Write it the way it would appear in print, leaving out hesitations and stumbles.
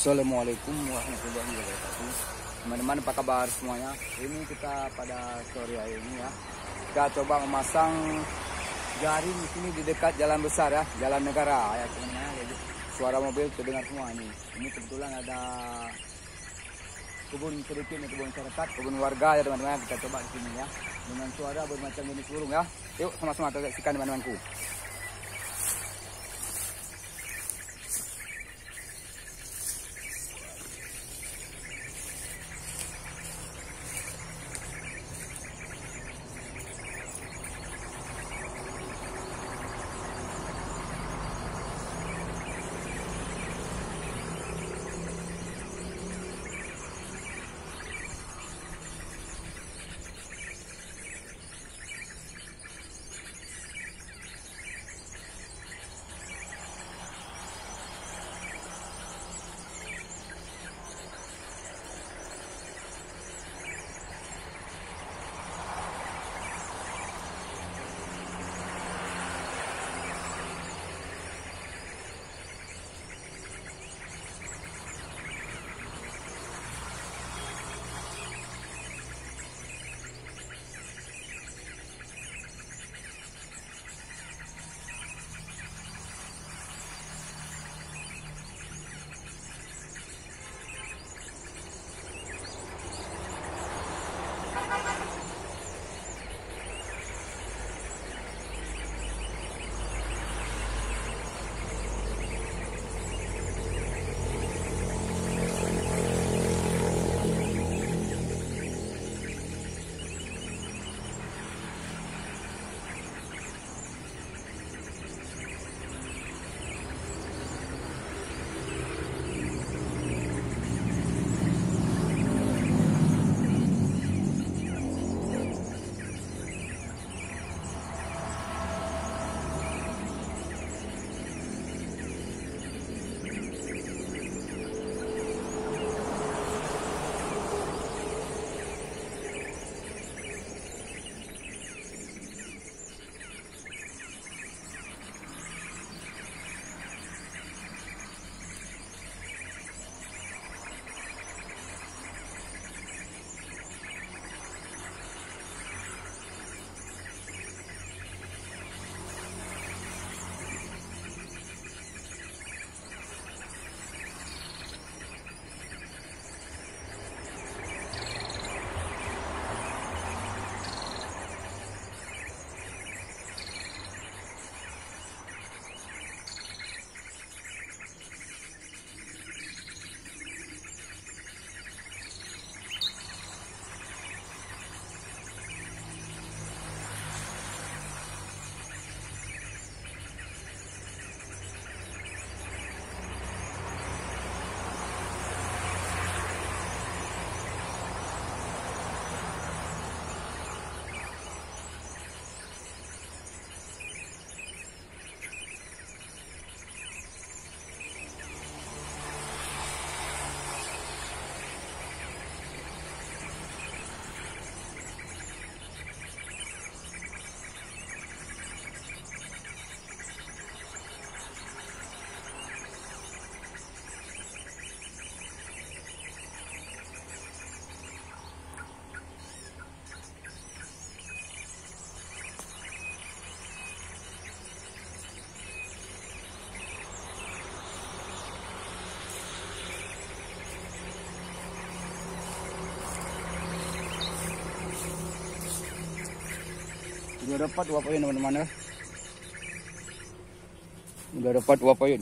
Assalamualaikum warahmatullahi wabarakatuh. Teman-teman, apa kabar semuanya? Ini kita pada sore hari ini ya. Kita coba memasang jaring di sini di dekat jalan besar ya, jalan negara ya teman-teman. Jadi suara mobil terdengar semua ini. Ini kebetulan ada kebun sedikit, kebun masyarakat, kebun warga ya teman-teman. Kita coba di sini ya, dengan suara bermacam jenis burung ya. Yuk sama-sama kita saksikan teman-temanku. Sudah dapat 2 poin teman-teman ya. Sudah dapat 2 poin.